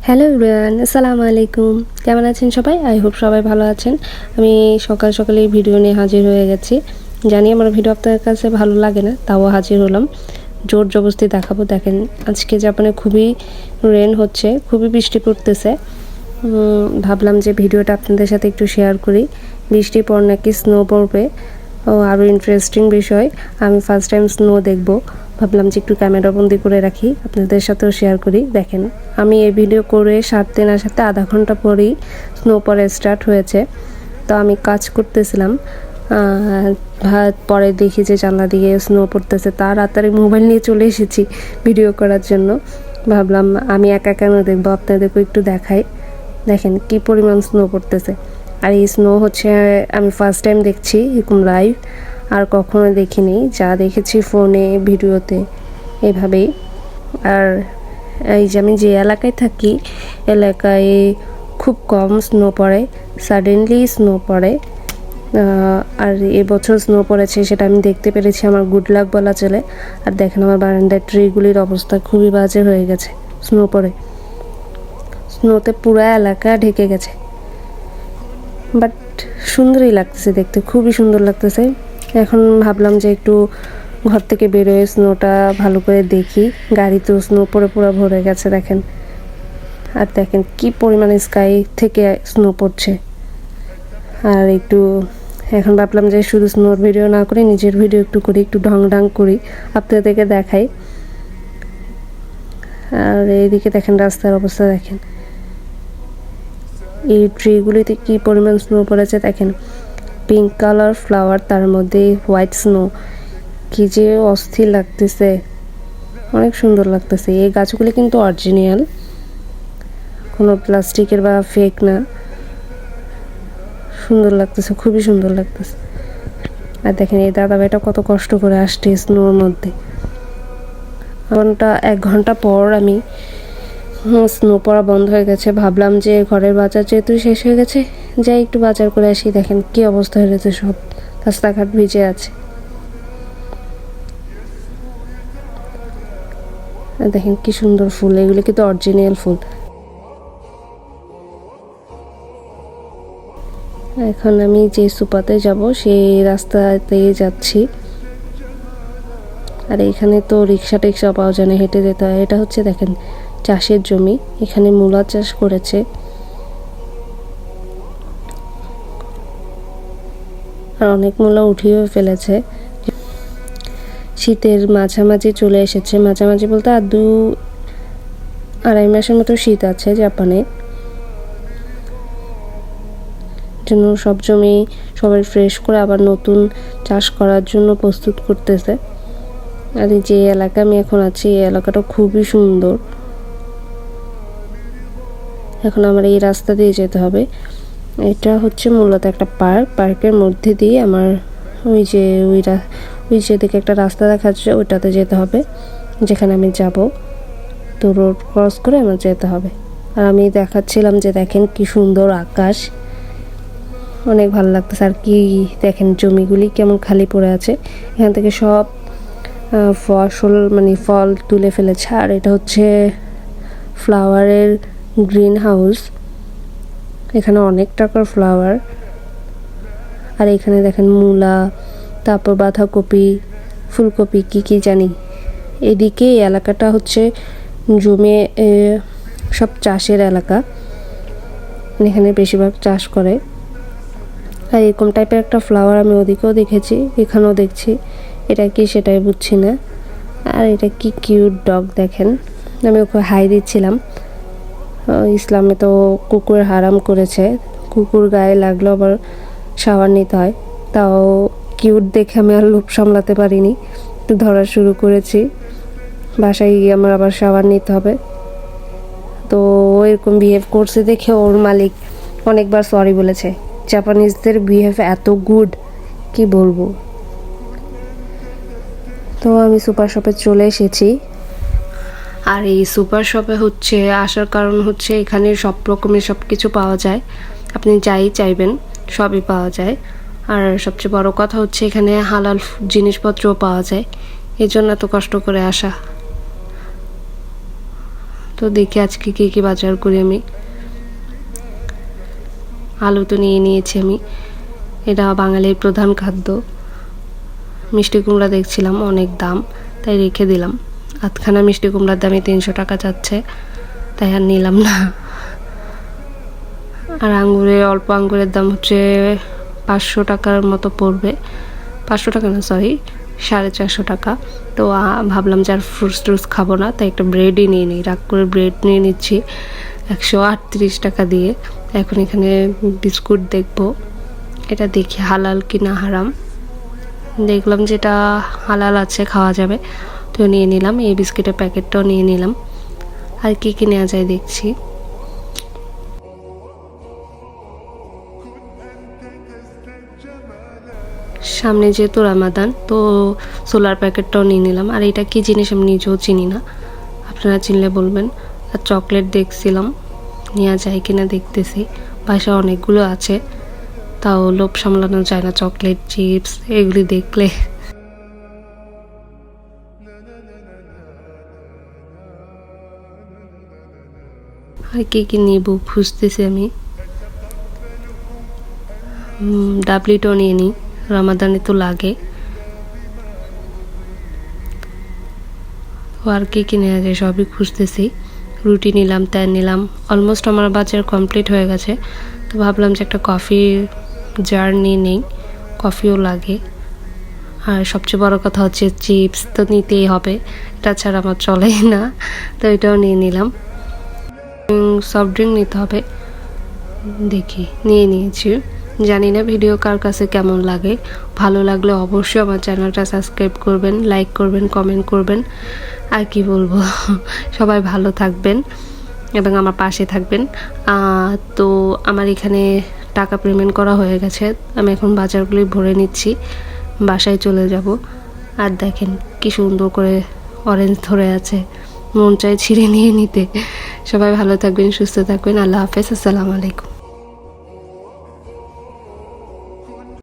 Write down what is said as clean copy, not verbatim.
Hello everyone, আসসালামু আলাইকুম। কেমন আছেন সবাই? আই হোপ সবাই ভালো আছেন। আমি সকাল সকালেই ভিডিও নিয়ে হাজির হয়ে গেছি। জানি আমার ভিডিও আপনাদের কাছে ভালো লাগে না, তাও হাজির হলাম। জোর জবরদস্তি দেখাবো। দেখেন, আজকে জাপানে খুবই রেন হচ্ছে, খুবই বৃষ্টি পড়তেছে। ভাবলাম যে ভিডিওটা আপনাদের সাথে একটু শেয়ার করি। বৃষ্টির পর নাকি স্নো পড়বে। ও আরও ইন্টারেস্টিং বিষয়, আমি ফার্স্ট টাইম স্নো দেখব। ভাবলাম যে একটু ক্যামেরা বন্দি করে রাখি, আপনাদের সাথেও শেয়ার করি। দেখেন, আমি এই ভিডিও করে সারতে না সারতে আধা ঘন্টা পরেই স্নো পড়া স্টার্ট হয়েছে। তো আমি কাজ করতেছিলাম, পরে দেখি যে জানলা দিয়ে স্নো পড়তেছে, তাড়াতাড়ি মোবাইল নিয়ে চলে এসেছি ভিডিও করার জন্য। ভাবলাম আমি একা কেন দেখবো, আপনাদেরকে একটু দেখাই। দেখেন কি পরিমাণ স্নো পড়তেছে। আর এই স্নো হচ্ছে আমি ফার্স্ট টাইম দেখছি এরকম লাইভ, আর কখনো দেখিনি। যা দেখেছি ফোনে, ভিডিওতে, এভাবেই। আর এই যে আমি যে এলাকায় থাকি, এলাকায় খুব কম স্নো পড়ে, সাডেনলি স্নো পড়ে। আর এবছর স্নো পড়েছে সেটা আমি দেখতে পেরেছি, আমার গুড লাক বলা চলে। আর দেখেন আমার বারান্দার ট্রিগুলির অবস্থা খুবই বাজে হয়ে গেছে স্নো পড়ে। স্নোতে পুরো এলাকা ঢেকে গেছে, বাট সুন্দরই লাগতেছে দেখতে, খুবই সুন্দর লাগতেছে। এখন ভাবলাম যে একটু ঘর থেকে বেরোয় স্নোটা ভালো করে দেখি। গাড়িতেও স্নো পড়ে পুরো ভরে গেছে দেখেন। আর দেখেন কি পরিমাণে স্কাই থেকে স্নো পড়ছে। আর একটু এখন ভাবলাম যে শুধু স্নোর ভিডিও না করে নিজের ভিডিও একটু করি, একটু ঢং ঢং করি, আপনাদেরকে দেখাই। আর এইদিকে দেখেন রাস্তার অবস্থা, দেখেন এই ট্রিগুলিতে কি পরিমাণ স্নো পড়েছে। দেখেন পিঙ্ক কালার ফ্লাওয়ার, তার মধ্যে হোয়াইট স্নো, কি যে অস্থির লাগতেছে, অনেক সুন্দর লাগতেছে। এই গাছগুলি কিন্তু অরিজিনাল, কোনো প্লাস্টিকের বা ফেক না। সুন্দর লাগতেছে, খুবই সুন্দর লাগতেছে। আর দেখেন এই দাদাভাইটা কত কষ্ট করে আসছে স্নোর মধ্যে। এক ঘন্টা পর আমি স্নো পড়া বন্ধ হয়ে গেছে। ভাবলাম যে ঘরের বাজার যেহেতু শেষ হয়ে গেছে, যাই একটু বাজার করে আসি। দেখেন কি অবস্থা হয়েছে, সব রাস্তাঘাট ভিজে আছে। দেখেন কি সুন্দর ফুল, এগুলি কিন্তু অরিজিনাল ফুল। এখন আমি যে সুপাতে যাব সেই রাস্তাতেই যাচ্ছি। আর এখানে তো রিক্সা টিক্সা পাওয়া যায় না, হেঁটে যেতে হয়। এটা হচ্ছে দেখেন চাষের জমি, এখানে মূলা চাষ করেছে। আর অনেক মূলা উঠিয়েও ফেলেছে। শীতের মাঝামাঝি চলে এসেছে, মাঝামাঝি বলতে আর 2-2.5 মাসের মতো শীত আছে জাপানে। জন্য সব জমি সবাই ফ্রেশ করে আবার নতুন চাষ করার জন্য প্রস্তুত করতেছে। আর যে এলাকা আমি এখন আছি, এই এলাকাটা খুবই সুন্দর। এখন আমার এই রাস্তা দিয়ে যেতে হবে। এটা হচ্ছে মূলত একটা পার্ক, পার্কের মধ্যে দিয়ে আমার ওই যে দিকে একটা রাস্তা দেখা যাচ্ছে, ওইটাতে যেতে হবে যেখানে আমি যাব। তো রোড ক্রস করে আমার যেতে হবে। আর আমি দেখাচ্ছিলাম যে দেখেন কি সুন্দর আকাশ, অনেক ভালো লাগতেছে। আর কি দেখেন জমিগুলি কেমন খালি পড়ে আছে, এখান থেকে সব ফসল মানে ফল তুলে ফেলেছে। আর এটা হচ্ছে ফ্লাওয়ারের গ্রিন হাউস, এখানে অনেক টাকার ফ্লাওয়ার। আর এখানে দেখেন মূলা, তারপর বাঁধাকপি, ফুলকপি, কি জানি। এদিকে এই এলাকাটা হচ্ছে জমে সব চাষের এলাকা, এখানে বেশিরভাগ চাষ করে। আর এরকম টাইপের একটা ফ্লাওয়ার আমি ওদিকেও দেখেছি, এখানেও দেখছি। এটা কি সেটাই বুঝছি না। আর এটা কি কিউট ডগ, দেখেন আমি ওকে হাই দিচ্ছিলাম। ইসলামে তো কুকুর হারাম করেছে, কুকুর গায়ে লাগলো আবার শাওয়ার নিতে হয়। তাও কিউট দেখে আমি আর লোভ সামলাতে পারিনি, একটু ধরা শুরু করেছি। বাসায় গিয়ে আমার আবার শাওয়ার নিতে হবে। তো এরকম বিহেভ করছে দেখে ওর মালিক অনেকবার সরি বলেছে। জাপানিজদের বিহেভ এত গুড, কি বলবো। তো আমি সুপার শপে চলে এসেছি। আর এই সুপার শপে হচ্ছে আসার কারণ হচ্ছে এখানে সব রকমের সব কিছু পাওয়া যায়, আপনি যাই চাইবেন সবই পাওয়া যায়। আর সবচেয়ে বড় কথা হচ্ছে এখানে হালাল জিনিসপত্রও পাওয়া যায়, এই জন্য এত কষ্ট করে আসা। তো দেখি আজকে কী কী বাজার করি আমি। আলু তো নিয়ে নিয়েছি আমি, এটা বাঙালির প্রধান খাদ্য। মিষ্টি কুমড়া দেখছিলাম অনেক দাম, তাই রেখে দিলাম। আধখানা মিষ্টি কুমড়ার দামে 300 টাকা যাচ্ছে, তাই আর নিলাম না। আর অল্প আঙ্গুরের দাম হচ্ছে 500 টাকার মতো পড়বে। 500 টাকা না, সরি, 450 টাকা। তো ভাবলাম যে আর ফ্রুটস খাবো না, তাই একটা ব্রেডই নিয়ে নিই। রাগ করে ব্রেড নিয়ে নিচ্ছি 138 টাকা দিয়ে। এখন এখানে বিস্কুট দেখবো, এটা দেখি হালাল কি না হারাম। দেখলাম যেটা হালাল আছে, খাওয়া যাবে, তো নিয়ে নিলাম। এই বিস্কিটের প্যাকেটটাও নিয়ে নিলাম। আর কি কি নেওয়া যায় দেখছি। সামনে যেহেতু রামাদান, তো সোলার প্যাকেটটাও নিয়ে নিলাম। আর এটা কি জিনিস আমি নিজেও চিনি না, আপনারা চিনলে বলবেন। আর চকলেট দেখছিলাম, নেওয়া যায় কিনা দেখতেছি। বাসায় অনেকগুলো আছে, তাও লোভ সামলানো যায় না চকলেট, চিপস এগুলি দেখলে। আর কি কি নিব খুঁজতেছি আমি। ডাবলিটাও নিয়ে নিই, রমাদানে তো লাগে। আর কি কি নেওয়া যায় সবই খুঁজতেছি। রুটি নিলাম, তেল নিলাম। অলমোস্ট আমার বাজার কমপ্লিট হয়ে গেছে, তো ভাবলাম যে একটা কফি জার নিয়ে নেই, কফিও লাগে। আর সবচেয়ে বড় কথা হচ্ছে চিপস তো নিতেই হবে, এটা ছাড়া আমার চলেই না, তো এটাও নিয়ে নিলাম। সফট ড্রিঙ্ক নিতে হবে, দেখি নিয়ে নিয়েছি। জানি না ভিডিও কার কাছে কেমন লাগে। ভালো লাগলে অবশ্যই আমার চ্যানেলটা সাবস্ক্রাইব করবেন, লাইক করবেন, কমেন্ট করবেন। আর কি বলবো, সবাই ভালো থাকবেন এবং আমার পাশে থাকবেন। তো আমার এখানে টাকা পেমেন্ট করা হয়ে গেছে, আমি এখন বাজারগুলি ভরে নিচ্ছি, বাসায় চলে যাব। আর দেখেন কি সুন্দর করে অরেঞ্জ ধরে আছে, মন চাই ছিঁড়ে নিয়ে নিতে। সবাই ভালো থাকবেন, সুস্থ থাকবেন। আল্লাহ হাফেজ, আসসালামু আলাইকুম।